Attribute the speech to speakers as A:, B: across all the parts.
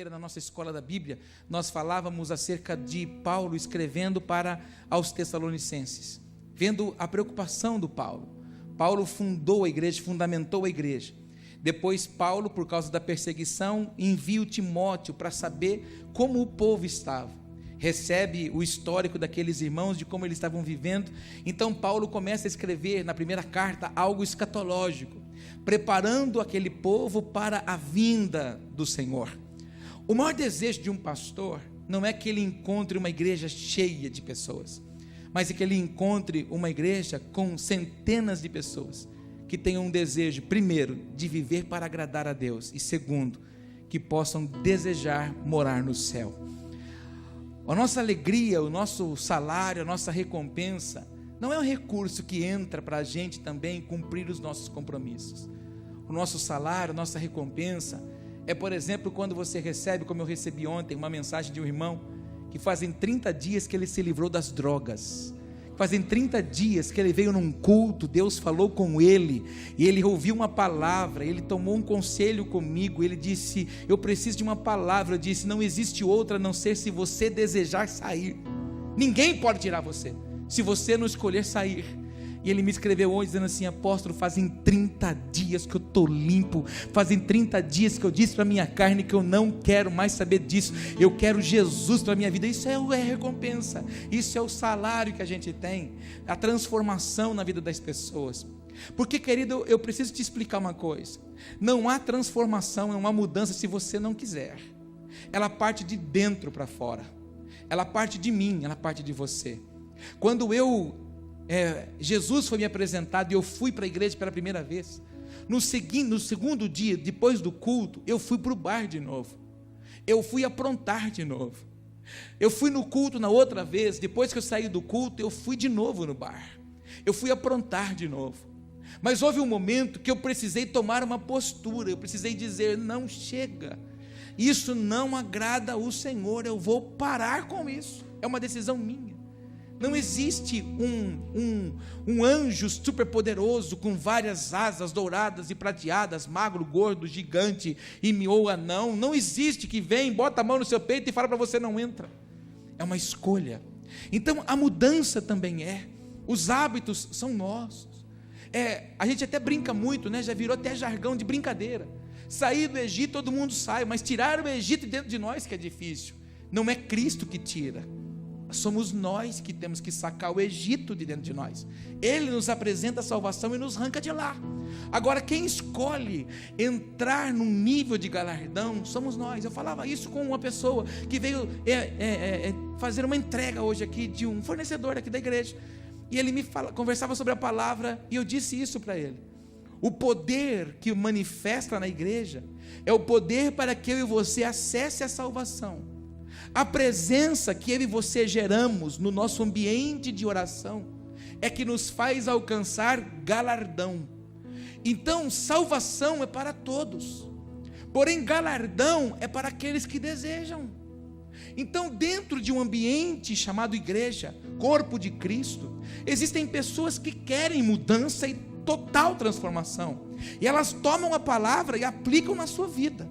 A: terça-feira, na nossa escola da Bíblia, nós falávamos acerca de Paulo escrevendo para aos Tessalonicenses, vendo a preocupação do Paulo. Paulo fundou a igreja, fundamentou a igreja. Depois Paulo, por causa da perseguição, envia o Timóteo para saber como o povo estava. Recebe o histórico daqueles irmãos, de como eles estavam vivendo. Então Paulo começa a escrever na primeira carta algo escatológico, preparando aquele povo para a vinda do Senhor. O maior desejo de um pastor não é que ele encontre uma igreja cheia de pessoas, mas é que ele encontre uma igreja com centenas de pessoas que tenham um desejo, primeiro, de viver para agradar a Deus, e segundo, que possam desejar morar no céu. A nossa alegria, o nosso salário, a nossa recompensa não é um recurso que entra para a gente também cumprir os nossos compromissos. O nosso salário, a nossa recompensa é, por exemplo, quando você recebe, como eu recebi ontem, uma mensagem de um irmão que fazem 30 dias que ele se livrou das drogas. Fazem 30 dias que ele veio num culto, Deus falou com ele, e ele ouviu uma palavra, ele tomou um conselho comigo, ele disse, eu preciso de uma palavra, eu disse, não existe outra a não ser se você desejar sair. Ninguém pode tirar você, se você não escolher sair. E ele me escreveu hoje dizendo assim, apóstolo, fazem 30 dias que eu estou limpo, fazem 30 dias que eu disse para a minha carne que eu não quero mais saber disso, eu quero Jesus para a minha vida. Isso é a recompensa, isso é o salário que a gente tem, a transformação na vida das pessoas. Porque, querido, eu preciso te explicar uma coisa, não há transformação, não há mudança se você não quiser. Ela parte de dentro para fora, ela parte de mim, ela parte de você. Quando Jesus foi me apresentado e eu fui para a igreja pela primeira vez, no segundo dia, depois do culto, eu fui para o bar de novo, eu fui aprontar de novo, eu fui no culto na outra vez, depois que eu saí do culto, eu fui de novo no bar, eu fui aprontar de novo, mas houve um momento que eu precisei tomar uma postura, eu precisei dizer, não chega, isso não agrada ao Senhor, eu vou parar com isso, é uma decisão minha. Não existe um anjo superpoderoso com várias asas douradas e prateadas, magro, gordo, gigante ou anão. Não existe que vem, bota a mão no seu peito e fala para você não entra. É uma escolha. Então a mudança também os hábitos são nossos. A gente até brinca muito, né? Já virou até jargão de brincadeira. Sair do Egito todo mundo sai, mas tirar o Egito dentro de nós que é difícil. Não é Cristo que tira. Somos nós que temos que sacar o Egito de dentro de nós. Ele nos apresenta a salvação e nos arranca de lá. Agora, quem escolhe entrar num nível de galardão somos nós. Eu falava isso com uma pessoa que veio fazer uma entrega hoje aqui de um fornecedor aqui da igreja. E ele conversava sobre a palavra e eu disse isso para ele. O poder que manifesta na igreja é o poder para que eu e você acesse a salvação. A presença que eu e você geramos no nosso ambiente de oração é que nos faz alcançar galardão. Então, salvação é para todos, porém galardão é para aqueles que desejam. Então, dentro de um ambiente chamado igreja, corpo de Cristo, existem pessoas que querem mudança e total transformação, e elas tomam a palavra e aplicam na sua vida.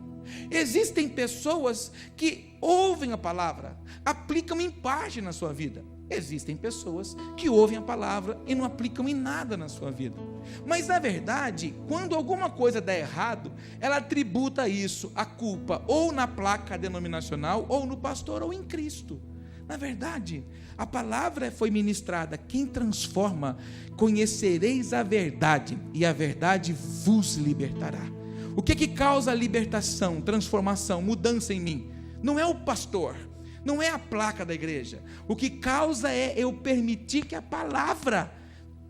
A: Existem pessoas que ouvem a palavra, aplicam em parte na sua vida. Existem pessoas que ouvem a palavra e não aplicam em nada na sua vida. Mas na verdade, quando alguma coisa dá errado, ela tributa isso, a culpa, ou na placa denominacional, ou no pastor, ou em Cristo. Na verdade, a palavra foi ministrada, quem transforma, conhecereis a verdade, e a verdade vos libertará. O que causa libertação, transformação, mudança em mim? Não é o pastor, não é a placa da igreja. O que causa é eu permitir que a palavra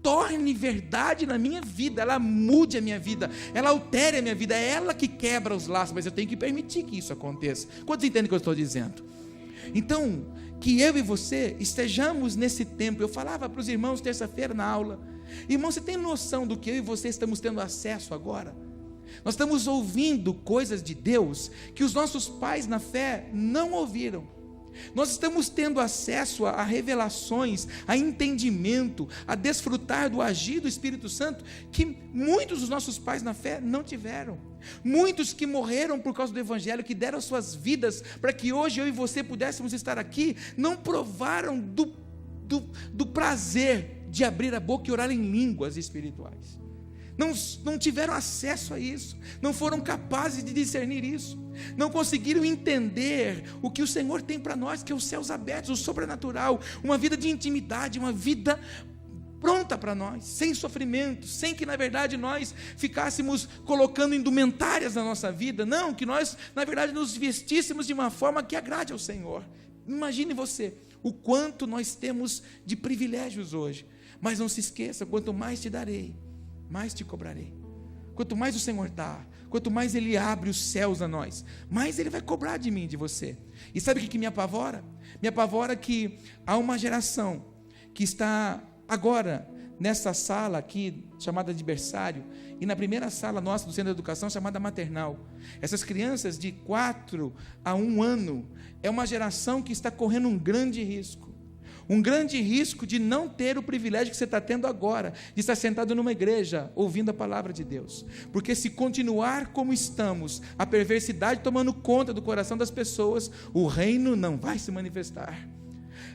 A: torne verdade na minha vida, ela mude a minha vida, ela altere a minha vida, é ela que quebra os laços, mas eu tenho que permitir que isso aconteça. Quantos entendem o que eu estou dizendo? Então, que eu e você estejamos nesse tempo. Eu falava para os irmãos terça-feira na aula, irmão, você tem noção do que eu e você estamos tendo acesso agora? Nós estamos ouvindo coisas de Deus que os nossos pais na fé não ouviram. Nós estamos tendo acesso a revelações, a entendimento, a desfrutar do agir do Espírito Santo, que muitos dos nossos pais na fé não tiveram. Muitos que morreram por causa do Evangelho, que deram suas vidas para que hoje eu e você pudéssemos estar aqui, não provaram do prazer de abrir a boca e orar em línguas espirituais. Não tiveram acesso a isso, não foram capazes de discernir isso, não conseguiram entender o que o Senhor tem para nós, que é os céus abertos, o sobrenatural, uma vida de intimidade, uma vida pronta para nós, sem sofrimento, sem que na verdade nós ficássemos colocando indumentárias na nossa vida, não, que nós na verdade nos vestíssemos de uma forma que agrade ao Senhor. Imagine você, o quanto nós temos de privilégios hoje, mas não se esqueça, quanto mais te darei, mais te cobrarei. Quanto mais o Senhor dá, quanto mais Ele abre os céus a nós, mais Ele vai cobrar de mim e de você. E sabe o que me apavora? Me apavora que há uma geração que está agora nessa sala aqui, chamada de berçário, e na primeira sala nossa do Centro de Educação, chamada maternal. Essas crianças de 4 a 1 ano, é uma geração que está correndo um grande risco de não ter o privilégio que você está tendo agora, de estar sentado numa igreja, ouvindo a palavra de Deus, porque se continuar como estamos, a perversidade tomando conta do coração das pessoas, o reino não vai se manifestar.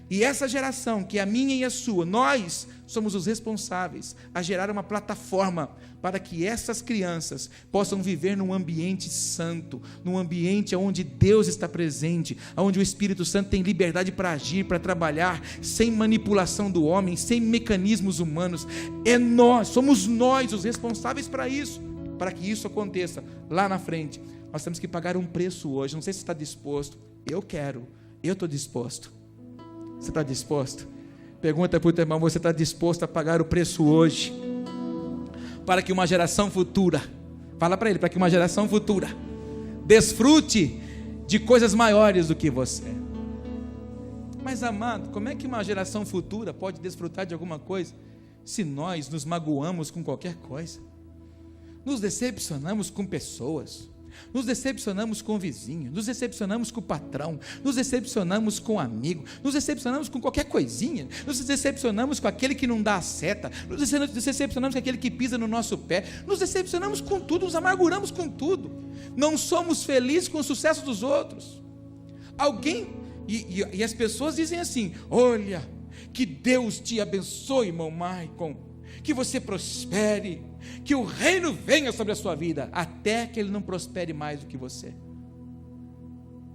A: E essa geração, que é a minha e a sua, nós somos os responsáveis a gerar uma plataforma para que essas crianças possam viver num ambiente santo, num ambiente onde Deus está presente, onde o Espírito Santo tem liberdade para agir, para trabalhar, sem manipulação do homem, sem mecanismos humanos. Somos nós os responsáveis para isso, para que isso aconteça lá na frente. Nós temos que pagar um preço hoje. Não sei se você está disposto. Eu estou disposto. Você está disposto? Pergunta para o teu irmão: você está disposto a pagar o preço hoje, para que uma geração futura, fala para ele, para que uma geração futura desfrute de coisas maiores do que você? Mas amado, como é que uma geração futura pode desfrutar de alguma coisa, se nós nos magoamos com qualquer coisa, nos decepcionamos com pessoas, nos decepcionamos com o vizinho, nos decepcionamos com o patrão, nos decepcionamos com o amigo, nos decepcionamos com qualquer coisinha, nos decepcionamos com aquele que não dá a seta, nos decepcionamos com aquele que pisa no nosso pé, nos decepcionamos com tudo, nos amarguramos com tudo, não somos felizes com o sucesso dos outros. E as pessoas dizem assim: olha, que Deus te abençoe, irmão Maicon, que você prospere, que o reino venha sobre a sua vida, até que ele não prospere mais do que você.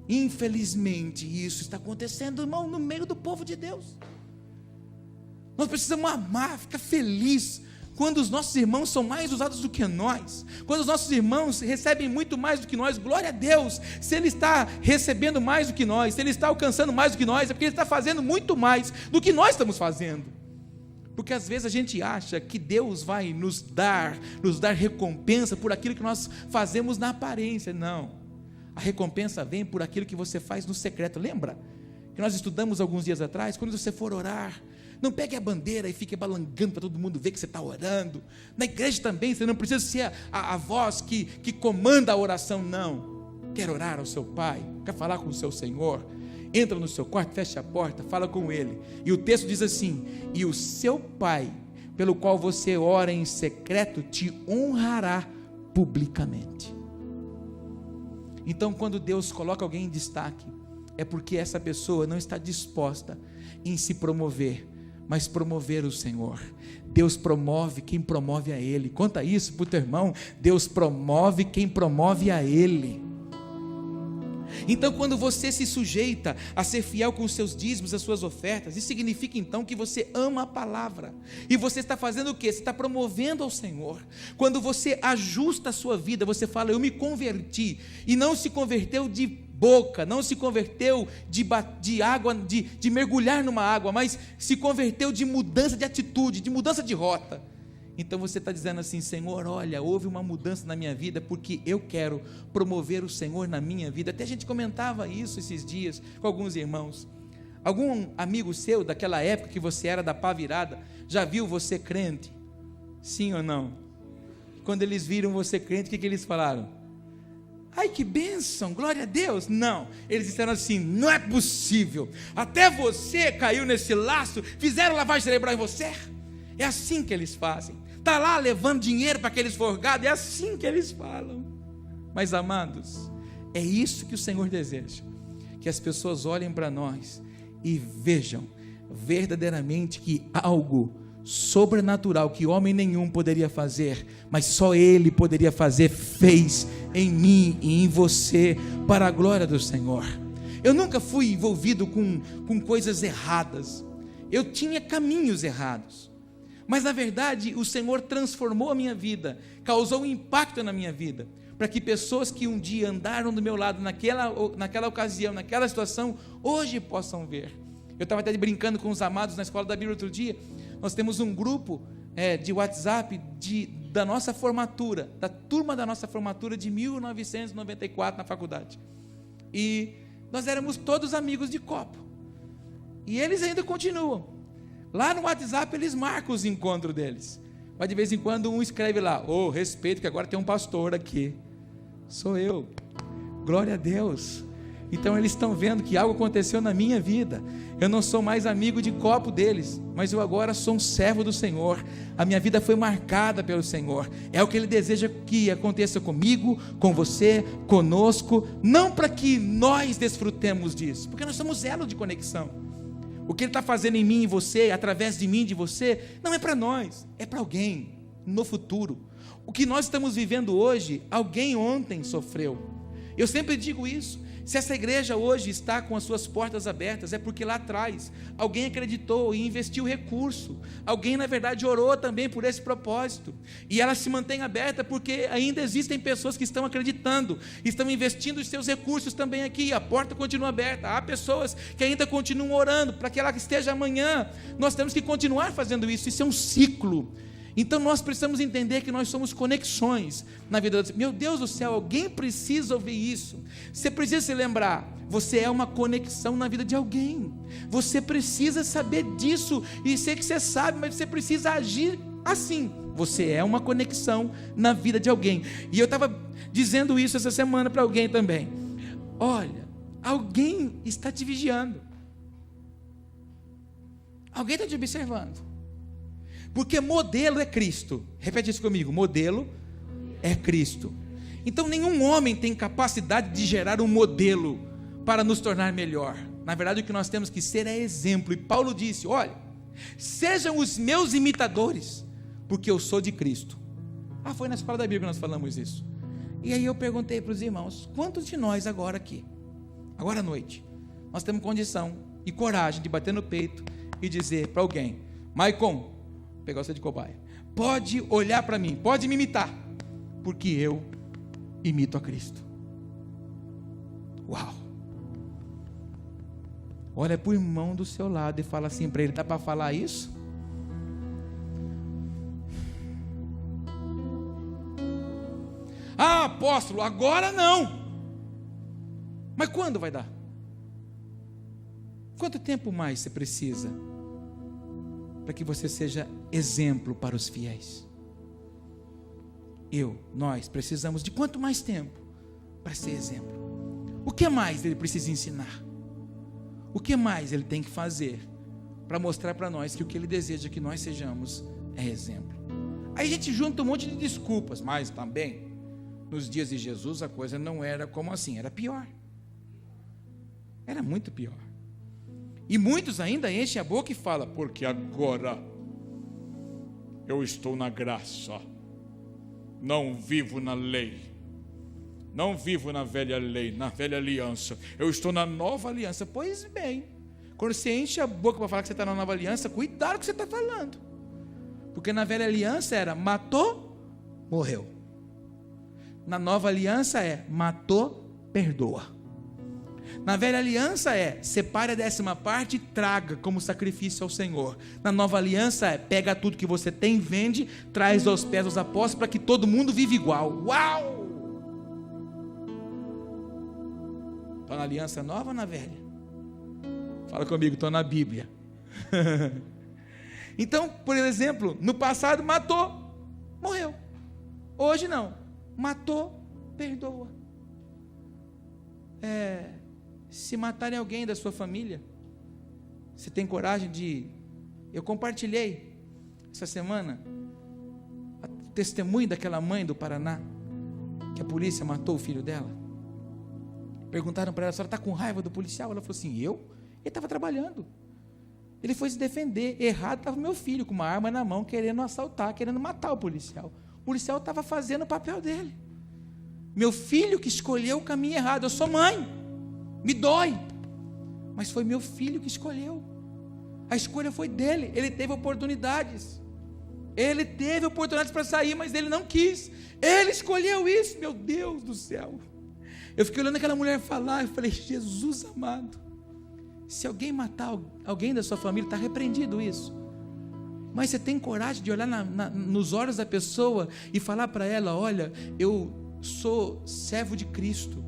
A: Infelizmente isso está acontecendo, irmão, no meio do povo de Deus. Nós precisamos amar, ficar feliz quando os nossos irmãos são mais usados do que nós, quando os nossos irmãos recebem muito mais do que nós. Glória a Deus. Se ele está recebendo mais do que nós, se ele está alcançando mais do que nós, é porque ele está fazendo muito mais do que nós estamos fazendo. Porque às vezes a gente acha que Deus vai nos dar recompensa por aquilo que nós fazemos na aparência. Não, a recompensa vem por aquilo que você faz no secreto. Lembra que nós estudamos alguns dias atrás? Quando você for orar, não pegue a bandeira e fique balangando para todo mundo ver que você está orando. Na igreja também, você não precisa ser a voz que comanda a oração. Não, quer orar ao seu Pai, quer falar com o seu Senhor, entra no seu quarto, fecha a porta, fala com Ele. E o texto diz assim: e o seu Pai, pelo qual você ora em secreto, te honrará publicamente. Então, quando Deus coloca alguém em destaque, é porque essa pessoa não está disposta em se promover, mas promover o Senhor. Deus promove quem promove a Ele. Conta isso para o teu irmão: Deus promove quem promove a Ele. Então, quando você se sujeita a ser fiel com os seus dízimos, as suas ofertas, isso significa então que você ama a palavra, e você está fazendo o quê? Você está promovendo ao Senhor. Quando você ajusta a sua vida, você fala: eu me converti, e não se converteu de boca, não se converteu de água, de mergulhar numa água, mas se converteu de mudança de atitude, de mudança de rota. Então você está dizendo assim: Senhor, olha, houve uma mudança na minha vida, porque eu quero promover o Senhor na minha vida. Até a gente comentava isso esses dias com alguns irmãos. Algum amigo seu daquela época que você era da pá virada, já viu você crente? Sim ou não? Quando eles viram você crente, o que eles falaram? Ai, que bênção, glória a Deus. Não, eles disseram assim: não é possível, até você caiu nesse laço, fizeram lavagem cerebral em você. É assim que eles fazem. Está lá levando dinheiro para aqueles forgados, é assim que eles falam. Mas amados, é isso que o Senhor deseja, que as pessoas olhem para nós e vejam verdadeiramente que algo sobrenatural que homem nenhum poderia fazer, mas só Ele poderia fazer, fez em mim e em você, para a glória do Senhor. Eu nunca fui envolvido com coisas erradas, eu tinha caminhos errados, mas na verdade o Senhor transformou a minha vida, causou um impacto na minha vida, para que pessoas que um dia andaram do meu lado naquela ocasião, naquela situação, hoje possam ver. Eu estava até brincando com os amados na escola da Bíblia outro dia. Nós temos um grupo de WhatsApp da nossa formatura, da turma da nossa formatura de 1994 na faculdade. E nós éramos todos amigos de copo. E eles ainda continuam. Lá no WhatsApp eles marcam os encontros deles. Mas de vez em quando um escreve lá: "Oh, respeito que agora tem um pastor aqui." Sou eu. Glória a Deus. Então eles estão vendo que algo aconteceu na minha vida. Eu não sou mais amigo de copo deles, mas eu agora sou um servo do Senhor. A minha vida foi marcada pelo Senhor. É o que Ele deseja que aconteça comigo, com você, conosco. Não para que nós desfrutemos disso, porque nós somos elo de conexão. O que Ele está fazendo em mim e você, através de mim e de você, não é para nós, é para alguém no futuro. O que nós estamos vivendo hoje, alguém ontem sofreu. Eu sempre digo isso. Se essa igreja hoje está com as suas portas abertas, é porque lá atrás alguém acreditou e investiu recurso. Alguém, na verdade, orou também por esse propósito. E ela se mantém aberta porque ainda existem pessoas que estão acreditando, estão investindo os seus recursos também aqui. A porta continua aberta. Há pessoas que ainda continuam orando para que ela esteja amanhã. Nós temos que continuar fazendo isso. Isso é um ciclo. Então nós precisamos entender que nós somos conexões na vida. Meu Deus do céu, alguém precisa ouvir isso. Você precisa se lembrar, você é uma conexão na vida de alguém. Você precisa saber disso, e sei que você sabe, mas você precisa agir assim. Você é uma conexão na vida de alguém. E eu estava dizendo isso essa semana para alguém também. Olha, alguém está te vigiando. Alguém está te observando. Porque modelo é Cristo. Repete isso comigo: modelo é Cristo. Então nenhum homem tem capacidade de gerar um modelo para nos tornar melhor. Na verdade o que nós temos que ser é exemplo. E Paulo disse: olha, sejam os meus imitadores, porque eu sou de Cristo. Foi na escola da Bíblia que nós falamos isso. E aí eu perguntei para os irmãos: quantos de nós agora aqui, agora à noite, nós temos condição e coragem de bater no peito e dizer para alguém: Maicon, pegar você de cobaia, pode olhar para mim, pode me imitar, porque eu imito a Cristo. Uau! Olha para o irmão do seu lado e fala assim para ele: dá para falar isso? Apóstolo, agora não. Mas quando vai dar? Quanto tempo mais você precisa para que você seja exemplo para os fiéis? Nós precisamos de quanto mais tempo para ser exemplo? O que mais ele precisa ensinar? O que mais ele tem que fazer para mostrar para nós que o que ele deseja que nós sejamos é exemplo? Aí a gente junta um monte de desculpas, mas também nos dias de Jesus a coisa não era como assim, era pior. Era muito pior. E muitos ainda enchem a boca e falam: porque agora eu estou na graça, não vivo na lei, não vivo na velha lei, na velha aliança, eu estou na nova aliança. Pois bem, quando você enche a boca para falar que você está na nova aliança, cuidado com o que você está falando, porque na velha aliança era matou, morreu. Na nova aliança é matou, perdoa. Na velha aliança é separe a 10ª e traga como sacrifício ao Senhor. Na nova aliança é pega tudo que você tem, vende, traz aos pés dos apóstolos para que todo mundo viva igual. Uau! Está na aliança nova ou na velha? Fala comigo, estou na Bíblia. Então, por exemplo, no passado matou, morreu. Hoje não, matou, perdoa. se matarem alguém da sua família, você tem coragem de... Eu compartilhei essa semana o testemunho daquela mãe do Paraná, que a polícia matou o filho dela. Perguntaram para ela: a senhora está com raiva do policial? Ela falou assim: eu? Ele estava trabalhando, ele foi se defender, errado estava meu filho, com uma arma na mão, querendo assaltar, querendo matar o policial estava fazendo o papel dele, meu filho que escolheu o caminho errado. Eu sou mãe, me dói, mas foi meu filho que escolheu, a escolha foi dele, ele teve oportunidades para sair, mas ele não quis, ele escolheu isso. Meu Deus do céu, eu fiquei olhando aquela mulher falar, eu falei: Jesus amado, se alguém matar alguém da sua família, está repreendido isso, mas você tem coragem de olhar nos olhos da pessoa e falar para ela: olha, eu sou servo de Cristo,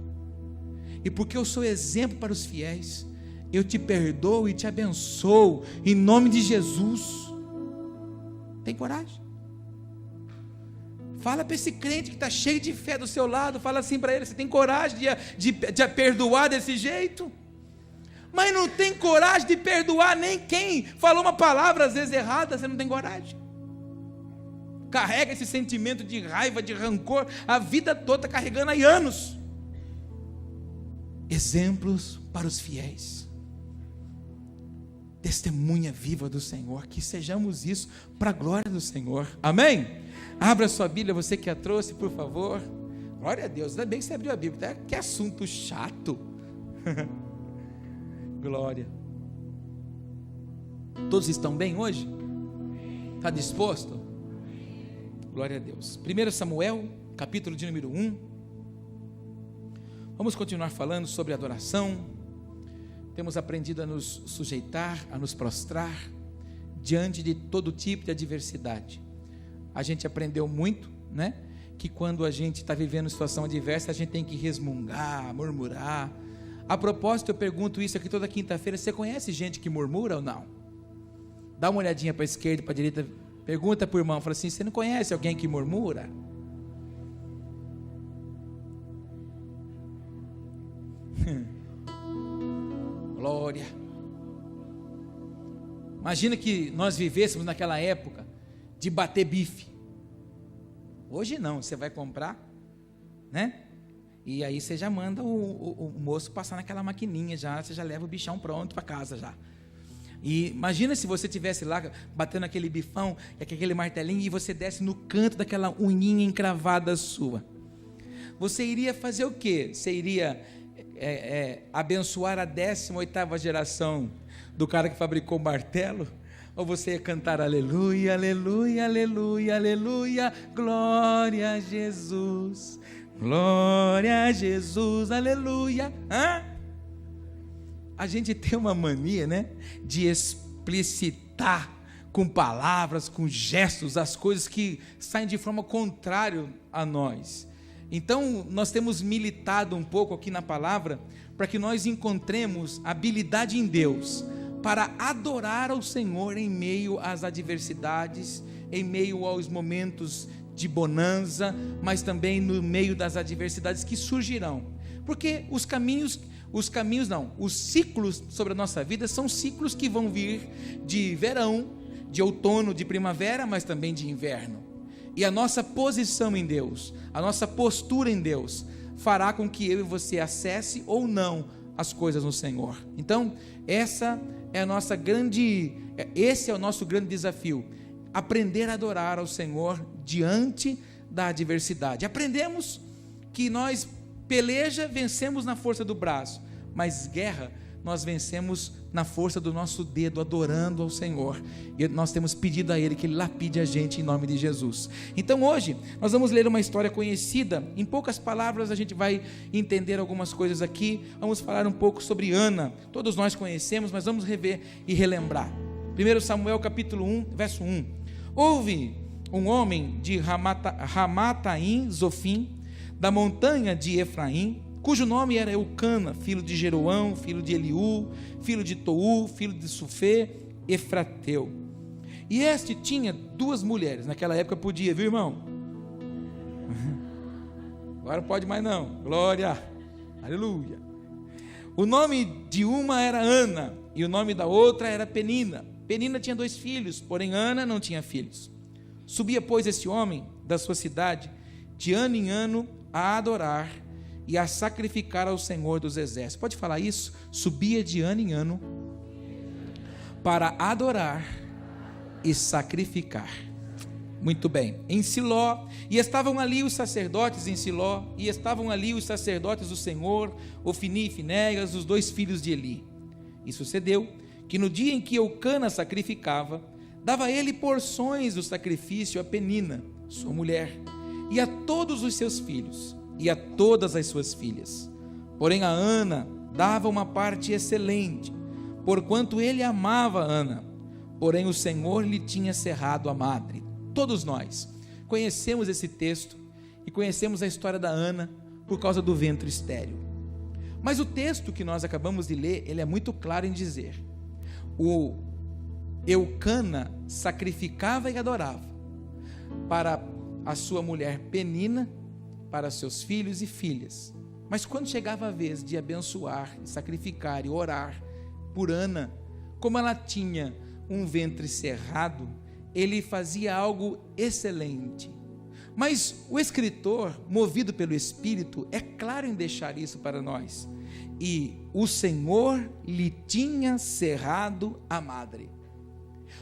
A: e porque eu sou exemplo para os fiéis, eu te perdoo e te abençoo, em nome de Jesus. Tem coragem? Fala para esse crente que está cheio de fé do seu lado, fala assim para ele: você tem coragem de perdoar desse jeito? Mas não tem coragem de perdoar nem quem falou uma palavra às vezes errada. Você não tem coragem, carrega esse sentimento de raiva, de rancor, a vida toda carregando há anos. Exemplos para os fiéis, testemunha viva do Senhor, que sejamos isso para a glória do Senhor, amém? Abra sua Bíblia, você que a trouxe, por favor. Glória a Deus, ainda bem que você abriu a Bíblia, que assunto chato. Glória. Todos estão bem hoje? Está disposto? Glória a Deus. 1 Samuel, capítulo de número 1. Vamos continuar falando sobre adoração. Temos aprendido a nos sujeitar, a nos prostrar diante de todo tipo de adversidade. A gente aprendeu muito, né? Que quando a gente está vivendo situação adversa, a gente tem que resmungar, murmurar. A propósito, eu pergunto isso aqui toda quinta-feira: você conhece gente que murmura ou não? Dá uma olhadinha para a esquerda e para a direita, pergunta para o irmão, fala assim: você não conhece alguém que murmura? Glória. Imagina que nós vivêssemos naquela época de bater bife. Hoje não, você vai comprar, né? E aí você já manda o moço passar naquela maquininha, você já leva o bichão pronto para casa já. E imagina se você estivesse lá batendo aquele bifão, aquele martelinho, e você desce no canto daquela unhinha encravada sua. Você iria fazer o quê? Você iria abençoar a 18ª geração do cara que fabricou o martelo? Ou você ia cantar aleluia, aleluia, aleluia, aleluia, glória a Jesus, glória a Jesus, aleluia? A gente tem uma mania, né, de explicitar com palavras, com gestos, as coisas que saem de forma contrária a nós. Então, nós temos militado um pouco aqui na palavra, para que nós encontremos habilidade em Deus, para adorar ao Senhor em meio às adversidades, em meio aos momentos de bonança, mas também no meio das adversidades que surgirão, porque os ciclos sobre a nossa vida são ciclos que vão vir de verão, de outono, de primavera, mas também de inverno, e a nossa posição em Deus, a nossa postura em Deus, fará com que eu e você acesse ou não as coisas no Senhor. Então, esse é o nosso grande desafio, aprender a adorar ao Senhor diante da adversidade. Aprendemos que nós peleja vencemos na força do braço, mas guerra nós vencemos na força do nosso dedo, adorando ao Senhor. E nós temos pedido a Ele que Ele lapide a gente em nome de Jesus. Então hoje nós vamos ler uma história conhecida. Em poucas palavras a gente vai entender algumas coisas aqui. Vamos falar um pouco sobre Ana. Todos nós conhecemos, mas vamos rever e relembrar. 1 Samuel capítulo 1, verso 1. Houve um homem de Ramataim Zofim, da montanha de Efraim, cujo nome era Eucana, filho de Jeroão, filho de Eliú, filho de Tou, filho de Sufê, Efrateu. E este tinha 2 mulheres. Naquela época podia, viu, irmão? Agora não pode mais não. Glória, aleluia. O nome de uma era Ana, e o nome da outra era Penina. Penina tinha 2 filhos, porém Ana não tinha filhos. Subia, pois, esse homem da sua cidade, de ano em ano, a adorar e a sacrificar ao Senhor dos Exércitos. Pode falar isso? Subia de ano em ano para adorar e sacrificar. Muito bem. Em Siló, e estavam ali os sacerdotes em Siló, e estavam ali os sacerdotes do Senhor, Ofni e Finéias, os 2 filhos de Eli. E sucedeu que no dia em que Eucana sacrificava, dava ele porções do sacrifício a Penina, sua mulher, e a todos os seus filhos, e a todas as suas filhas. Porém a Ana dava uma parte excelente, porquanto ele amava Ana, porém o Senhor lhe tinha cerrado a madre. Todos nós conhecemos esse texto e conhecemos a história da Ana por causa do ventre estéril. Mas o texto que nós acabamos de ler, ele é muito claro em dizer: o Eucana sacrificava e adorava para a sua mulher Penina, para seus filhos e filhas. Mas quando chegava a vez de abençoar, sacrificar e orar por Ana, como ela tinha um ventre cerrado, ele fazia algo excelente. Mas o escritor, movido pelo Espírito, é claro em deixar isso para nós. E o Senhor lhe tinha cerrado a madre.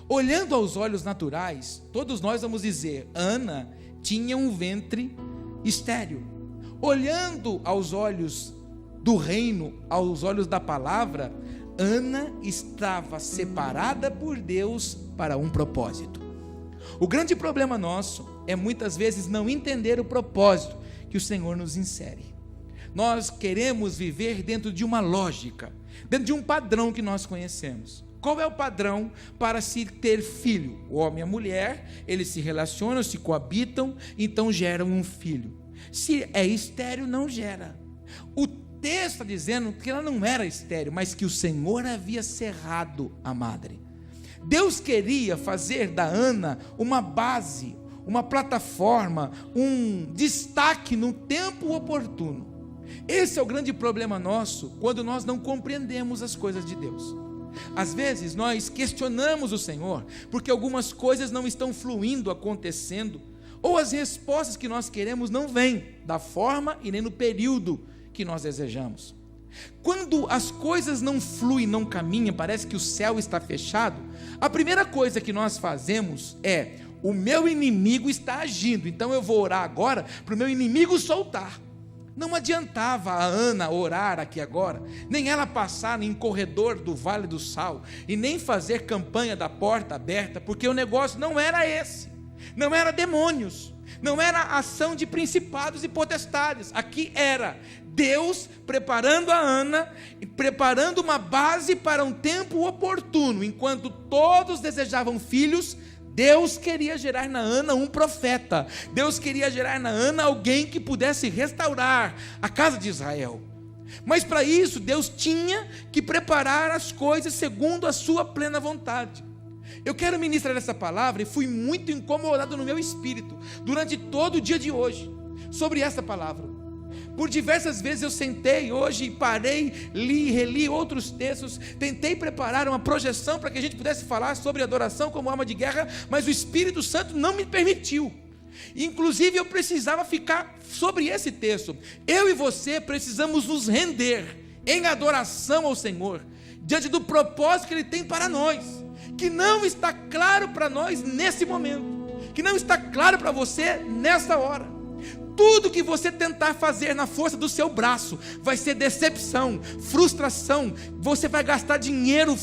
A: Olhando aos olhos naturais, todos nós vamos dizer: Ana tinha um ventre estéril. Olhando aos olhos do reino, aos olhos da palavra, Ana estava separada por Deus para um propósito. O grande problema nosso é muitas vezes não entender o propósito que o Senhor nos insere. Nós queremos viver dentro de uma lógica, dentro de um padrão que nós conhecemos. Qual é o padrão para se ter filho? O homem e a mulher, eles se relacionam, se coabitam, então geram um filho. Se é estéril, não gera. O texto está dizendo que ela não era estéril, mas que o Senhor havia cerrado a madre. Deus queria fazer da Ana uma base, uma plataforma, um destaque no tempo oportuno. Esse é o grande problema nosso, quando nós não compreendemos as coisas de Deus. Às vezes nós questionamos o Senhor, porque algumas coisas não estão fluindo, acontecendo, ou as respostas que nós queremos não vêm da forma e nem no período que nós desejamos. Quando as coisas não fluem, não caminham, parece que o céu está fechado, a primeira coisa que nós fazemos é: o meu inimigo está agindo, então eu vou orar agora para o meu inimigo soltar. Não adiantava a Ana orar aqui agora, nem ela passar em corredor do Vale do Sal, e nem fazer campanha da porta aberta, porque o negócio não era esse, não era demônios, não era ação de principados e potestades. Aqui era Deus preparando a Ana, preparando uma base para um tempo oportuno. Enquanto todos desejavam filhos, Deus queria gerar na Ana um profeta. Deus queria gerar na Ana alguém que pudesse restaurar a casa de Israel. Mas para isso Deus tinha que preparar as coisas segundo a sua plena vontade. Eu quero ministrar essa palavra e fui muito incomodado no meu espírito durante todo o dia de hoje sobre essa palavra. Por diversas vezes eu sentei hoje e parei, li, reli outros textos, tentei preparar uma projeção para que a gente pudesse falar sobre adoração como arma de guerra, mas o Espírito Santo não me permitiu. Inclusive eu precisava ficar sobre esse texto. Eu e você precisamos nos render em adoração ao Senhor, diante do propósito que Ele tem para nós, que não está claro para nós nesse momento, que não está claro para você nessa hora. Tudo que você tentar fazer na força do seu braço vai ser decepção, frustração. Você vai gastar dinheiro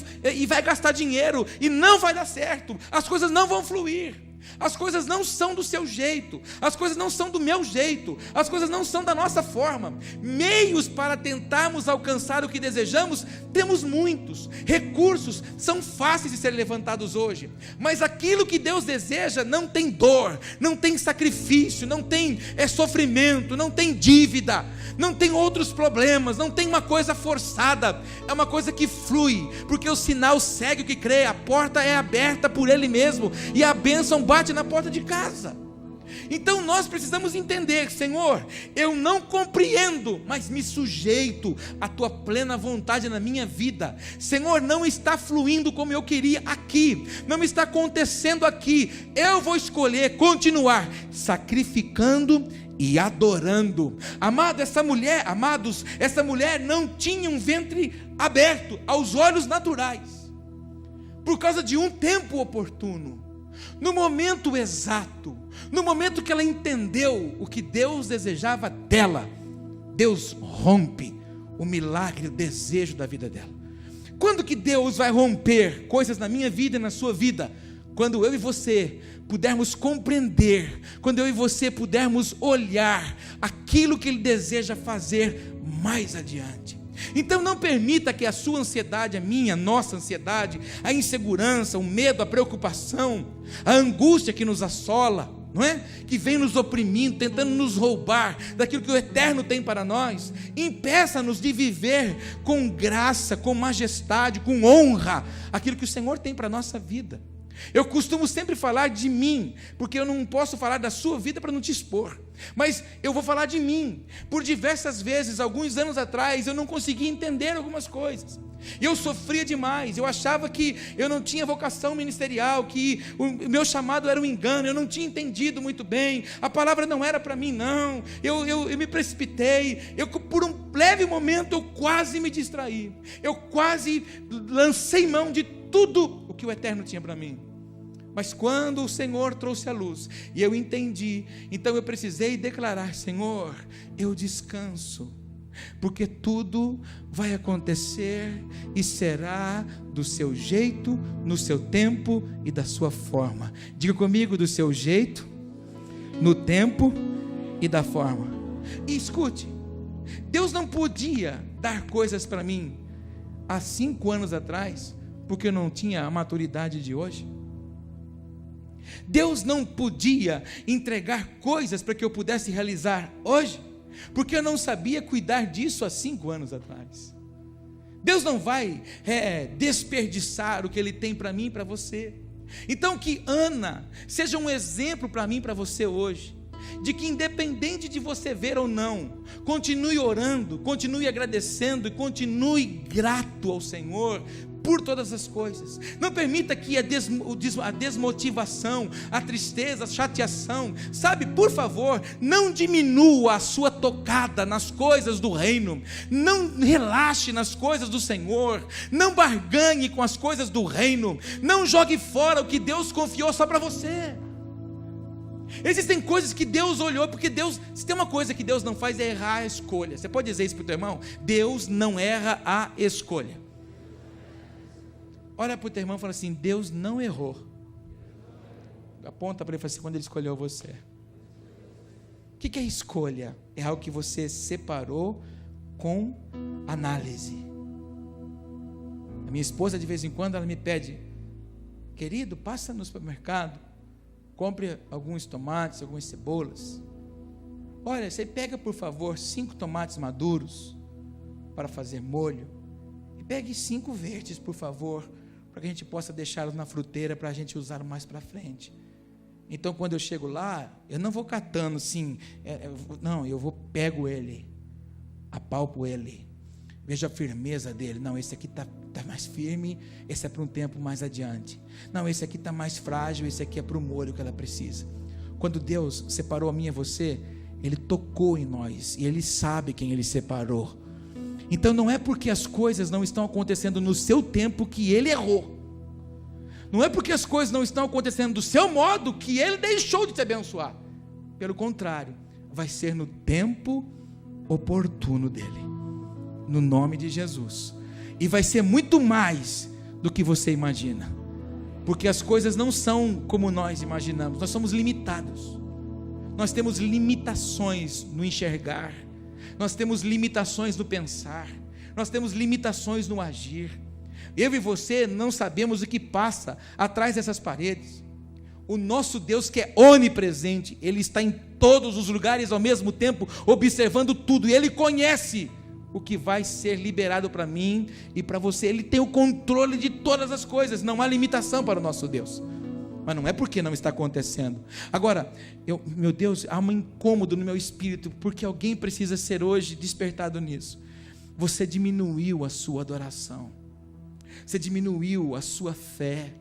A: e não vai dar certo. As coisas não vão fluir. As coisas não são do seu jeito, as coisas não são do meu jeito, as coisas não são da nossa forma. Meios para tentarmos alcançar o que desejamos, temos muitos. Recursos são fáceis de serem levantados hoje, mas aquilo que Deus deseja não tem dor, não tem sacrifício, não tem sofrimento, não tem dívida, não tem outros problemas, não tem uma coisa forçada, é uma coisa que flui, porque o sinal segue o que crê, a porta é aberta por Ele mesmo, e a bênção bate na porta de casa. Então nós precisamos entender: Senhor, eu não compreendo, mas me sujeito à tua plena vontade na minha vida. Senhor, não está fluindo como eu queria aqui, não está acontecendo aqui. Eu vou escolher continuar sacrificando e adorando. Amado, essa mulher não tinha um ventre aberto aos olhos naturais, por causa de um tempo oportuno. No momento exato, no momento que ela entendeu o que Deus desejava dela, Deus rompe o milagre, o desejo da vida dela. Quando que Deus vai romper coisas na minha vida e na sua vida? Quando eu e você pudermos compreender, quando eu e você pudermos olhar aquilo que Ele deseja fazer mais adiante. Então não permita que a sua ansiedade, a minha, a nossa ansiedade, a insegurança, o medo, a preocupação, a angústia que nos assola, não é? Que vem nos oprimindo, tentando nos roubar daquilo que o Eterno tem para nós, impeça-nos de viver com graça, com majestade, com honra, aquilo que o Senhor tem para a nossa vida. Eu costumo sempre falar de mim, porque eu não posso falar da sua vida para não te expor, mas eu vou falar de mim. Por diversas vezes, alguns anos atrás, eu não conseguia entender algumas coisas, eu sofria demais, eu achava que eu não tinha vocação ministerial, que o meu chamado era um engano, eu não tinha entendido muito bem, a palavra não era para mim não, eu me precipitei, por um leve momento eu quase me distraí, eu quase lancei mão de tudo o que o Eterno tinha para mim. Mas quando o Senhor trouxe a luz e eu entendi, então eu precisei declarar: Senhor, eu descanso, porque tudo vai acontecer e será do seu jeito, no seu tempo e da sua forma. Diga comigo: do seu jeito, no tempo e da forma. E escute, Deus não podia dar coisas para mim há 5 anos atrás, porque eu não tinha a maturidade de hoje. Deus não podia entregar coisas para que eu pudesse realizar hoje, porque eu não sabia cuidar disso há 5 anos atrás. Deus não vai desperdiçar o que Ele tem para mim e para você. Então que Ana seja um exemplo para mim e para você hoje, de que independente de você ver ou não, continue orando, continue agradecendo e continue grato ao Senhor por todas as coisas. Não permita que a desmotivação, a tristeza, a chateação, por favor, não diminua a sua tocada nas coisas do reino, não relaxe nas coisas do Senhor, não barganhe com as coisas do reino, não jogue fora o que Deus confiou só para você. Existem coisas que Deus olhou, porque Deus, se tem uma coisa que Deus não faz, é errar a escolha. Você pode dizer isso para o teu irmão? Deus não erra a escolha. Olha para o teu irmão e fala assim: Deus não errou. Aponta para ele e fala assim: quando Ele escolheu você. O que é escolha? É algo que você separou com análise. A minha esposa, de vez em quando, ela me pede: querido, passa no supermercado, compre alguns tomates, algumas cebolas. Olha, você pega, por favor, 5 tomates maduros para fazer molho, e pegue 5 verdes, por favor, para que a gente possa deixá-los na fruteira para a gente usar mais para frente. Então, quando eu chego lá, eu não vou catando assim, não, pego ele, apalpo ele, vejo a firmeza dele. Não, esse aqui está mais firme, esse é para um tempo mais adiante. Não, esse aqui está mais frágil, esse aqui é para o molho que ela precisa. Quando Deus separou a mim e você, Ele tocou em nós, e Ele sabe quem Ele separou. Então não é porque as coisas não estão acontecendo no seu tempo que Ele errou. Não é porque as coisas não estão acontecendo do seu modo que Ele deixou de te abençoar. Pelo contrário, vai ser no tempo oportuno dEle, no nome de Jesus. E vai ser muito mais do que você imagina, porque as coisas não são como nós imaginamos. Nós somos limitados, nós temos limitações no enxergar, nós temos limitações no pensar, nós temos limitações no agir. Eu e você não sabemos o que passa atrás dessas paredes. O nosso Deus, que é onipresente, Ele está em todos os lugares ao mesmo tempo, observando tudo, e Ele conhece o que vai ser liberado para mim e para você. Ele tem o controle de todas as coisas, não há limitação para o nosso Deus. mas não é porque não está acontecendo. Agora, meu Deus, há um incômodo no meu espírito, porque alguém precisa ser hoje despertado nisso. Você diminuiu a sua adoração, você diminuiu a sua fé,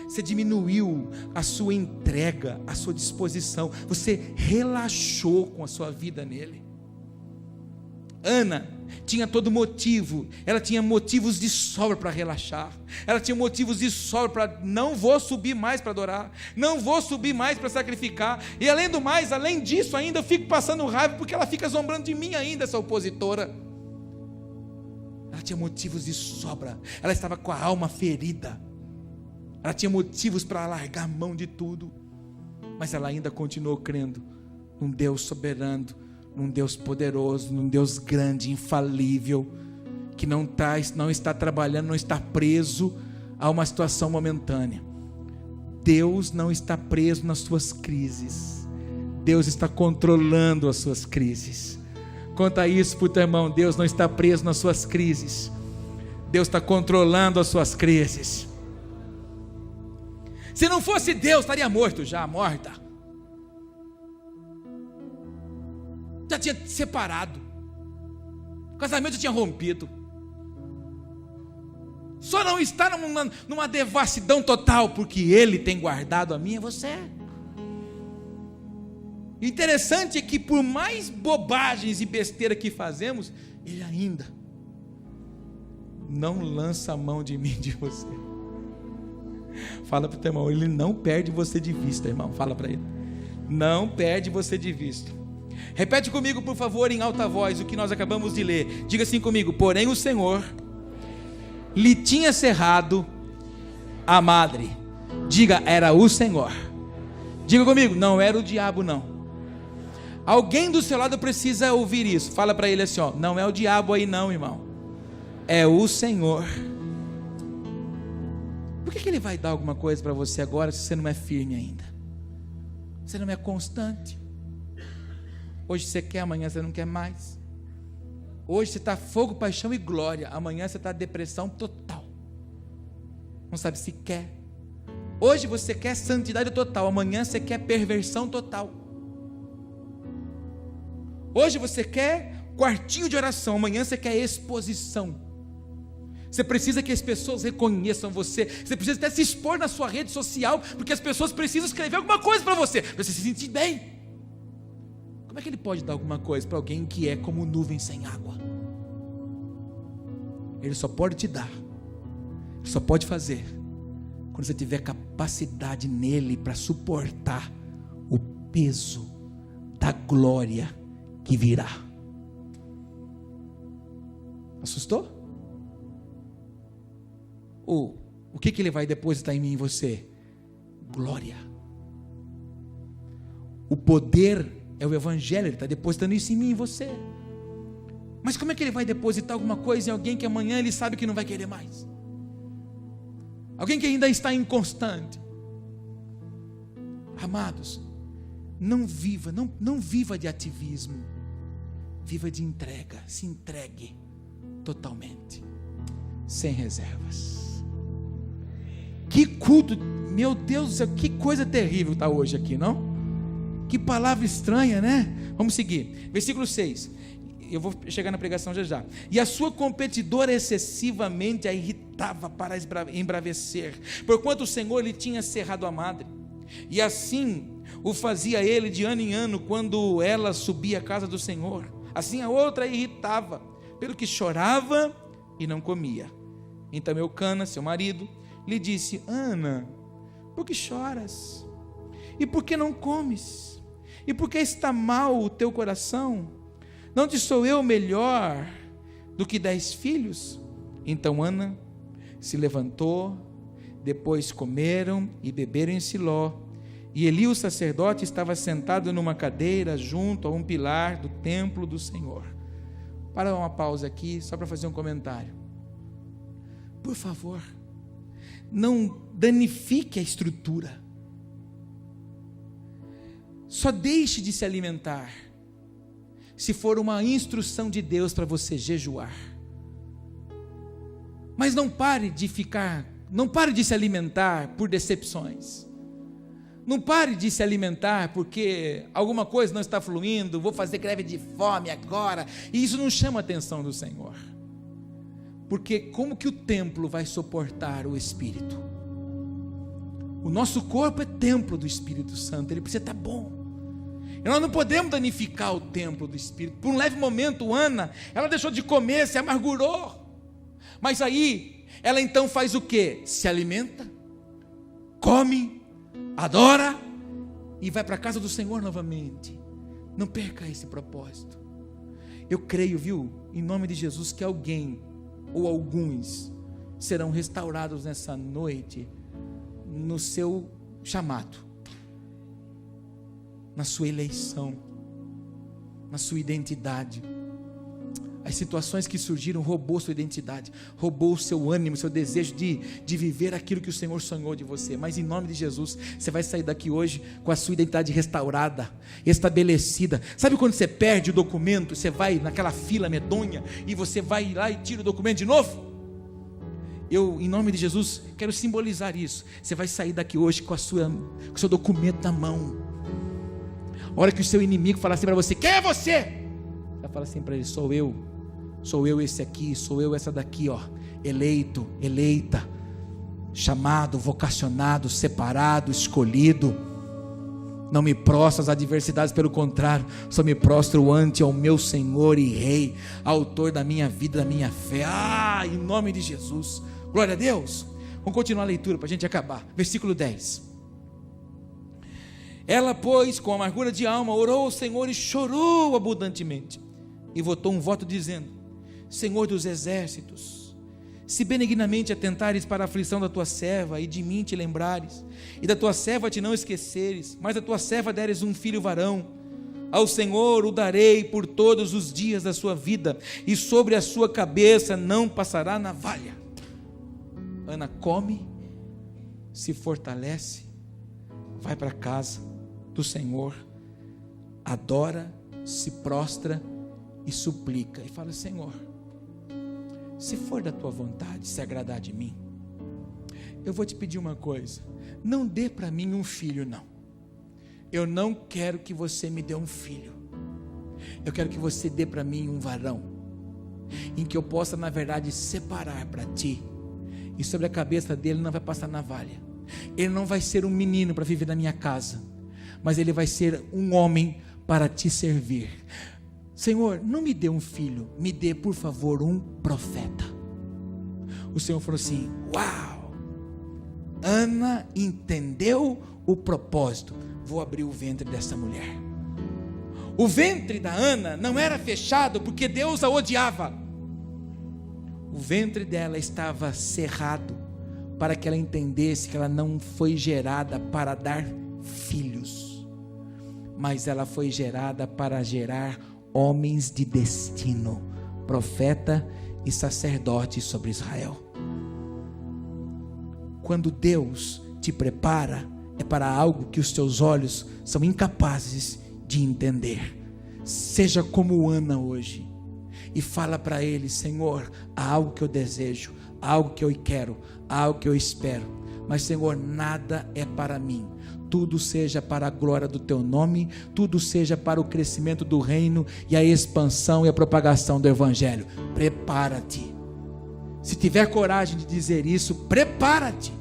A: você diminuiu a sua entrega, a sua disposição, você relaxou com a sua vida nele. Ana tinha todo motivo, ela tinha motivos de sobra para relaxar, ela tinha motivos de sobra para, não vou subir mais para adorar, não vou subir mais para sacrificar, e além do mais, além disso ainda, eu fico passando raiva, porque ela fica zombando de mim ainda, essa opositora. Ela tinha motivos de sobra, ela estava com a alma ferida, ela tinha motivos para largar a mão de tudo, mas ela ainda continuou crendo num Deus soberano, num Deus poderoso, num Deus grande, infalível, que não está trabalhando, não está preso a uma situação momentânea. Deus não está preso nas suas crises, Deus está controlando as suas crises. Conta isso para o teu irmão, Deus não está preso nas suas crises, Deus está controlando as suas crises. Se não fosse Deus, estaria morta. Já tinha separado, o casamento já tinha rompido. Só não está numa devassidão total, porque Ele tem guardado a mim e você. O interessante é que, por mais bobagens e besteira que fazemos, Ele ainda não lança a mão de mim, de você. Fala para o teu irmão, Ele não perde você de vista, irmão. Fala para ele, não perde você de vista. Repete comigo, por favor, em alta voz, o que nós acabamos de ler. Diga assim comigo: porém o Senhor lhe tinha cerrado a madre. Diga, era o Senhor. Diga comigo, não era o diabo não. Alguém do seu lado precisa ouvir isso. Fala para ele assim, ó, não é o diabo aí não, irmão, é o Senhor. Por que Ele vai dar alguma coisa para você agora, se você não é firme ainda? Você não é constante. Hoje você quer, amanhã você não quer mais. Hoje você está fogo, paixão e glória, amanhã você está depressão total, não sabe se quer. Hoje você quer santidade total, amanhã você quer perversão total. Hoje você quer quartinho de oração, amanhã você quer exposição. Você precisa que as pessoas reconheçam você, você precisa até se expor na sua rede social, porque as pessoas precisam escrever alguma coisa para você se sentir bem. Como é que Ele pode dar alguma coisa para alguém que é como nuvem sem água? Ele só pode te dar, Ele só pode fazer quando você tiver capacidade nele para suportar o peso da glória que virá. Assustou? O que Ele vai depositar em mim e em você? Glória. O poder é o Evangelho, Ele está depositando isso em mim e em você. Mas como é que Ele vai depositar alguma coisa em alguém que amanhã Ele sabe que não vai querer mais? Alguém que ainda está inconstante. Amados, não viva de ativismo, viva de entrega, se entregue totalmente, sem reservas. Que culto, meu Deus do céu, que coisa terrível está hoje aqui, não? Que palavra estranha, né? Vamos seguir, versículo 6, eu vou chegar na pregação já. E a sua competidora excessivamente a irritava para embravecer, porquanto o Senhor lhe tinha cerrado a madre, e assim o fazia ele de ano em ano, quando ela subia à casa do Senhor. Assim a outra a irritava, pelo que chorava e não comia. Então Eucana, seu marido, lhe disse: Ana, por que choras? E por que não comes? E por que está mal o teu coração? Não te sou eu melhor do que 10 filhos? Então Ana se levantou, depois comeram e beberam em Siló, e Eli o sacerdote estava sentado numa cadeira junto a um pilar do templo do Senhor. Para uma pausa aqui, só para fazer um comentário. Por favor, não danifique a estrutura. Só deixe de se alimentar se for uma instrução de Deus para você jejuar. Mas não pare de se alimentar por decepções. Não pare de se alimentar porque alguma coisa não está fluindo, vou fazer greve de fome agora, e isso não chama a atenção do Senhor. Porque como que o templo vai suportar o Espírito? O nosso corpo é templo do Espírito Santo, ele precisa estar bom. E nós não podemos danificar o templo do Espírito. Por um leve momento, Ana, ela deixou de comer, se amargurou. Mas aí, ela então faz o quê? Se alimenta, come, adora e vai para a casa do Senhor novamente. Não perca esse propósito. Eu creio, viu, em nome de Jesus, que alguém ou alguns serão restaurados nessa noite no seu chamado, na sua eleição, na sua identidade. As situações que surgiram roubou sua identidade, roubou o seu ânimo, o seu desejo de viver aquilo que o Senhor sonhou de você. Mas em nome de Jesus, você vai sair daqui hoje com a sua identidade restaurada, estabelecida. Sabe quando você perde o documento, você vai naquela fila medonha e você vai lá e tira o documento de novo? Eu, em nome de Jesus, quero simbolizar isso. Você vai sair daqui hoje com o seu documento na mão. A hora que o seu inimigo falar assim para você: quem é você? Você fala assim para ele: sou eu esse aqui, sou eu essa daqui, ó, eleito, eleita, chamado, vocacionado, separado, escolhido. Não me prostro às adversidades, pelo contrário, só me prostro ante ao meu Senhor e Rei, autor da minha vida, da minha fé. Em nome de Jesus, glória a Deus. Vamos continuar a leitura para a gente acabar. Versículo 10. Ela, pois, com amargura de alma, orou ao Senhor e chorou abundantemente, e votou um voto dizendo: Senhor dos exércitos, se benignamente atentares para a aflição da tua serva, e de mim te lembrares, e da tua serva te não esqueceres, mas a tua serva deres um filho varão, ao Senhor o darei por todos os dias da sua vida, e sobre a sua cabeça não passará navalha. Ana come, se fortalece, vai para casa do Senhor, adora, se prostra e suplica, e fala: Senhor, se for da tua vontade, se agradar de mim, eu vou te pedir uma coisa: não dê para mim um filho, não. Eu não quero que você me dê um filho, eu quero que você dê para mim um varão, em que eu possa, na verdade, separar para ti, e sobre a cabeça dele não vai passar navalha. Ele não vai ser um menino para viver na minha casa, mas ele vai ser um homem para te servir. Senhor, não me dê um filho, me dê, por favor, um profeta. O Senhor falou assim: uau, Ana entendeu o propósito, vou abrir o ventre dessa mulher. O ventre da Ana não era fechado porque Deus a odiava. O ventre dela estava cerrado para que ela entendesse que ela não foi gerada para dar filhos, mas ela foi gerada para gerar homens de destino, profeta e sacerdote sobre Israel. Quando Deus te prepara, é para algo que os teus olhos são incapazes de entender. Seja como Ana hoje, e fala para Ele: Senhor, há algo que eu desejo, há algo que eu quero, há algo que eu espero, mas Senhor, nada é para mim, tudo seja para a glória do teu nome, tudo seja para o crescimento do reino e a expansão e a propagação do evangelho. Prepara-te. Se tiver coragem de dizer isso, prepara-te.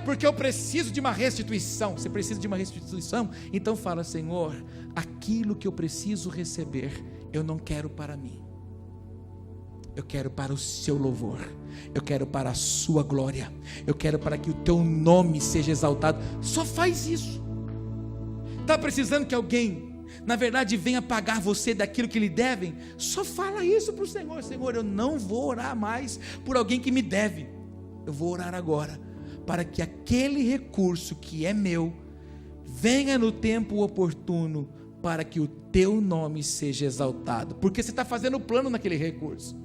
A: Porque eu preciso de uma restituição. Você precisa de uma restituição? Então fala: Senhor, aquilo que eu preciso receber, eu não quero para mim, eu quero para o seu louvor, eu quero para a sua glória, eu quero para que o teu nome seja exaltado. Só faz isso. Está precisando que alguém, na verdade, venha pagar você daquilo que lhe devem? Só fala isso para o Senhor: Senhor, eu não vou orar mais por alguém que me deve, eu vou orar agora para que aquele recurso que é meu venha no tempo oportuno, para que o teu nome seja exaltado, porque você está fazendo plano naquele recurso.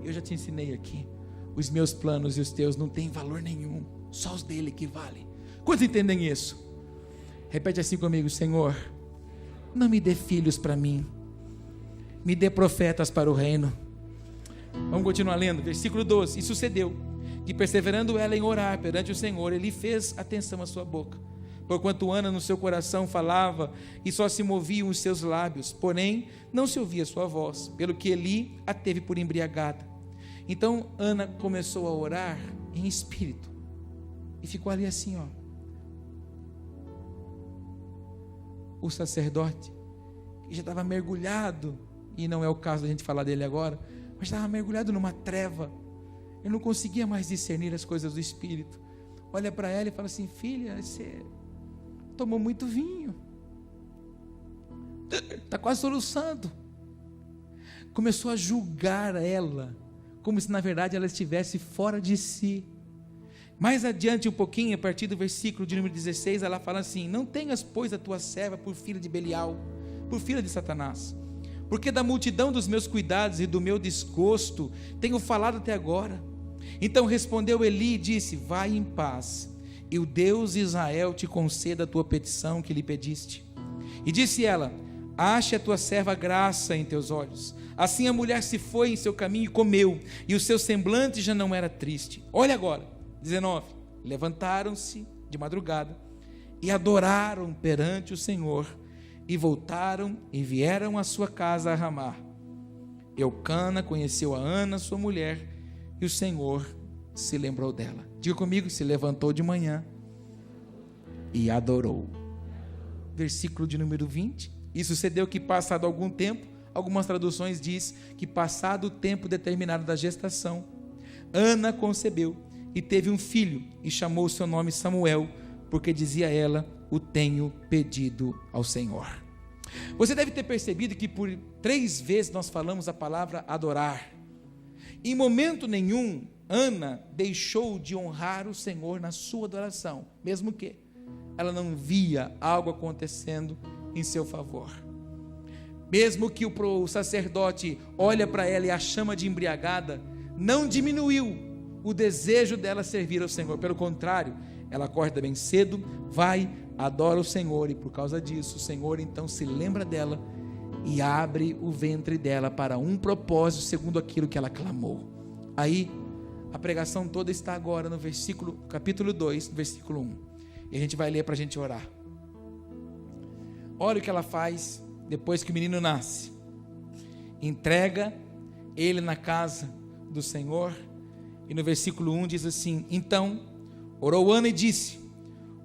A: Eu já te ensinei aqui, os meus planos e os teus não têm valor nenhum, só os dele que valem. Quantos entendem isso? Repete assim comigo: Senhor, não me dê filhos para mim, me dê profetas para o reino. Vamos continuar lendo, versículo 12. E sucedeu que perseverando ela em orar perante o Senhor, ele fez atenção à sua boca. Porquanto Ana no seu coração falava e só se moviam os seus lábios, porém não se ouvia sua voz, pelo que Eli a teve por embriagada. Então Ana começou a orar em espírito e ficou ali assim, ó. O sacerdote, que já estava mergulhado, e não é o caso da gente falar dele agora, mas estava mergulhado numa treva, ele não conseguia mais discernir as coisas do espírito. Olha para ela e fala assim: filha, você tomou muito vinho, está quase soluçando. Começou a julgar ela, como se na verdade ela estivesse fora de si. Mais adiante um pouquinho, a partir do versículo de número 16, ela fala assim: não tenhas, pois, a tua serva por filha de Belial, por filha de Satanás, porque da multidão dos meus cuidados e do meu desgosto tenho falado até agora. Então respondeu Eli e disse: vai em paz, e o Deus de Israel te conceda a tua petição que lhe pediste. E disse ela: ache a tua serva graça em teus olhos. Assim a mulher se foi em seu caminho e comeu, e o seu semblante já não era triste. Olha agora, 19, levantaram-se de madrugada e adoraram perante o Senhor, e voltaram e vieram à sua casa a Ramá. Eucana conheceu a Ana, sua mulher, e o Senhor se lembrou dela. Diga comigo: se levantou de manhã e adorou. Versículo de número 20. E sucedeu que, passado algum tempo, algumas traduções diz que passado o tempo determinado da gestação, Ana concebeu e teve um filho, e chamou o seu nome Samuel, porque dizia ela: o tenho pedido ao Senhor. Você deve ter percebido que por 3 vezes nós falamos a palavra adorar. Em momento nenhum Ana deixou de honrar o Senhor na sua adoração, mesmo que ela não via algo acontecendo em seu favor. Mesmo que o sacerdote olha para ela e a chama de embriagada, não diminuiu o desejo dela servir ao Senhor. Pelo contrário, ela acorda bem cedo, vai, adora o Senhor, e por causa disso o Senhor então se lembra dela e abre o ventre dela para um propósito segundo aquilo que ela clamou. Aí a pregação toda está agora no capítulo 2, versículo 1, e a gente vai ler para a gente orar. Olha o que ela faz depois que o menino nasce: entrega ele na casa do Senhor. E no versículo 1 diz assim: então orou Ana e disse: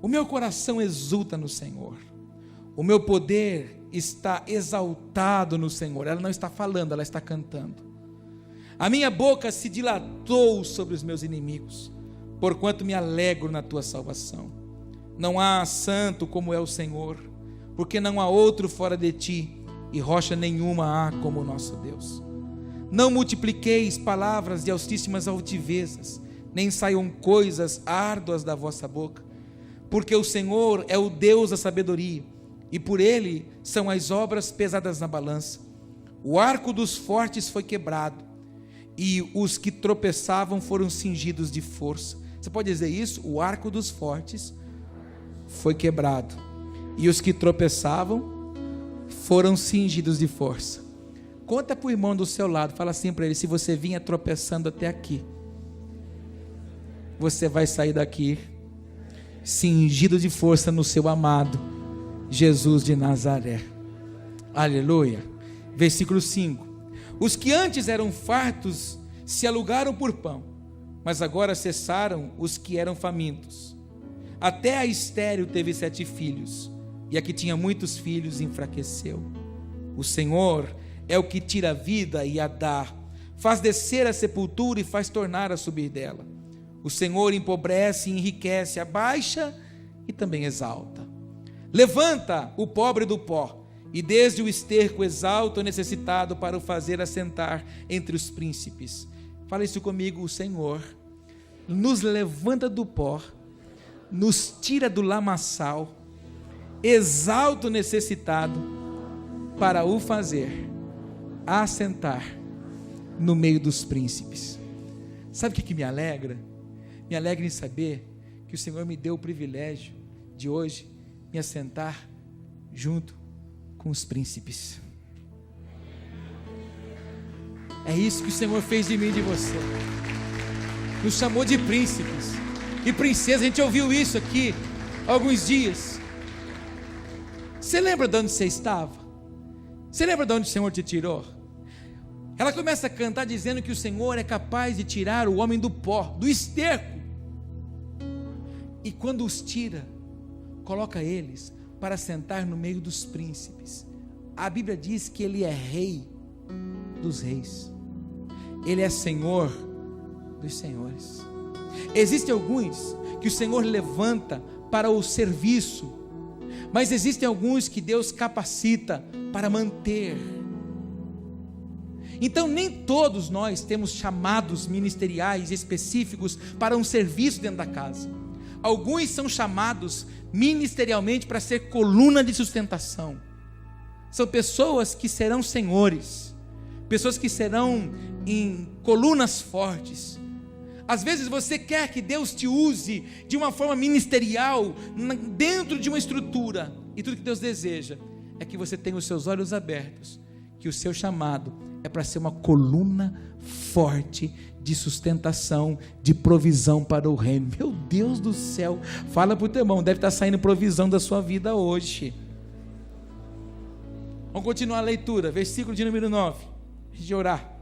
A: o meu coração exulta no Senhor, o meu poder está exaltado no Senhor. Ela não está falando, ela está cantando. A minha boca se dilatou sobre os meus inimigos, porquanto me alegro na tua salvação. Não há santo como é o Senhor, porque não há outro fora de ti, e rocha nenhuma há como o nosso Deus. Não multipliqueis palavras de altíssimas altivezas, nem saiam coisas árduas da vossa boca, porque o Senhor é o Deus da sabedoria, e por ele são as obras pesadas na balança. O arco dos fortes foi quebrado, e os que tropeçavam foram cingidos de força. Você pode dizer isso? O arco dos fortes foi quebrado, e os que tropeçavam foram cingidos de força. Conta para o irmão do seu lado, fala assim para ele: se você vinha tropeçando até aqui, você vai sair daqui cingido de força no seu amado Jesus de Nazaré. Aleluia. Versículo 5: os que antes eram fartos se alugaram por pão, mas agora cessaram os que eram famintos. Até a estéril teve 7 filhos, e a que tinha muitos filhos enfraqueceu. O Senhor é o que tira a vida e a dá, faz descer a sepultura e faz tornar a subir dela. O Senhor empobrece e enriquece, abaixa e também exalta. Levanta o pobre do pó, e desde o esterco exalta o necessitado para o fazer assentar entre os príncipes. Fala isso comigo: o Senhor nos levanta do pó, nos tira do lamaçal, exalta o necessitado para o fazer assentar no meio dos príncipes. Sabe o que me alegra? Me alegra em saber que o Senhor me deu o privilégio de hoje me assentar junto com os príncipes. É isso que o Senhor fez de mim e de você. nos chamou de príncipes e princesas. A gente ouviu isso aqui há alguns dias. Você lembra de onde você estava? Você lembra de onde o Senhor te tirou? Ela começa a cantar dizendo que o Senhor é capaz de tirar o homem do pó, do esterco. E quando os tira, coloca eles para sentar no meio dos príncipes. A Bíblia diz que Ele é Rei dos reis. Ele é Senhor dos senhores. Existem alguns que o Senhor levanta para o serviço, mas existem alguns que Deus capacita para manter. Então nem todos nós temos chamados ministeriais específicos para um serviço dentro da casa. Alguns são chamados ministerialmente para ser coluna de sustentação. São pessoas que serão senhores, pessoas que serão em colunas fortes. Às vezes você quer que Deus te use de uma forma ministerial, dentro de uma estrutura, e tudo que Deus deseja é que você tenha os seus olhos abertos, que o seu chamado é para ser uma coluna forte de sustentação, de provisão para o reino. Meu Deus do céu, fala para o teu irmão, deve estar saindo provisão da sua vida hoje. Vamos continuar a leitura, versículo de número 9, antes de orar.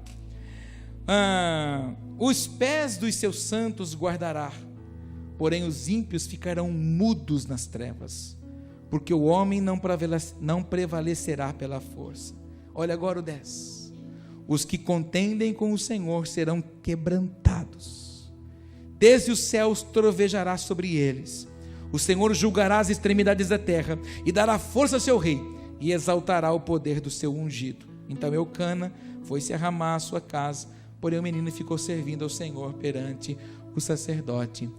A: Os pés dos seus santos guardará, porém os ímpios ficarão mudos nas trevas, porque o homem não prevalecerá pela força. Olha agora o 10. Os que contendem com o Senhor serão quebrantados, desde os céus trovejará sobre eles. O Senhor julgará as extremidades da terra e dará força ao seu rei, e exaltará o poder do seu ungido. Então Eucana foi-se a Ramá à sua casa, porém o menino ficou servindo ao Senhor perante o sacerdote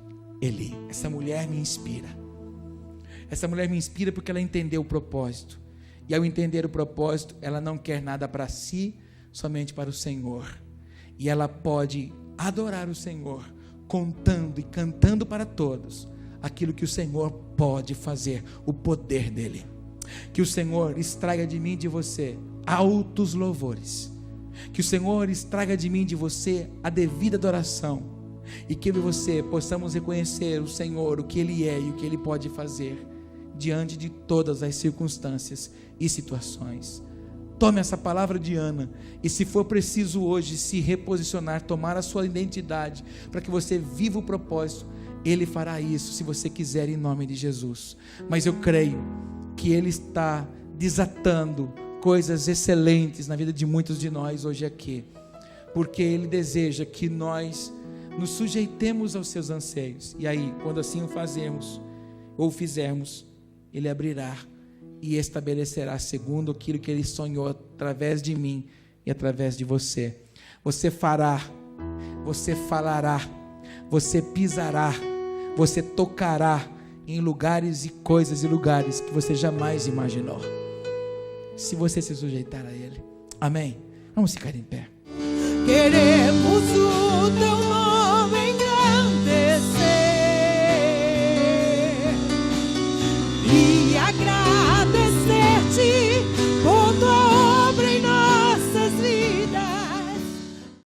A: Eli. Essa mulher me inspira. Essa mulher me inspira porque ela entendeu o propósito. E ao entender o propósito, ela não quer nada para si, somente para o Senhor. E ela pode adorar o Senhor, contando e cantando para todos aquilo que o Senhor pode fazer, o poder dele. Que o Senhor extraia de mim e de você altos louvores. Que o Senhor extraia de mim e de você a devida adoração. E que eu e você possamos reconhecer o Senhor, o que Ele é e o que Ele pode fazer diante de todas as circunstâncias e situações. Tome essa palavra de Ana e, se for preciso hoje, se reposicionar, tomar a sua identidade, para que você viva o propósito. Ele fará isso, se você quiser, em nome de Jesus. Mas eu creio que Ele está desatando coisas excelentes na vida de muitos de nós hoje aqui, porque Ele deseja que nós nos sujeitemos aos seus anseios. E aí, quando assim o fazermos, ou fizermos, Ele abrirá e estabelecerá segundo aquilo que Ele sonhou através de mim e através de você. Você fará, você falará, você pisará, você tocará em lugares e coisas e lugares que você jamais imaginou, se você se sujeitar a Ele. Amém? Vamos ficar em pé.
B: Queremos o teu nome.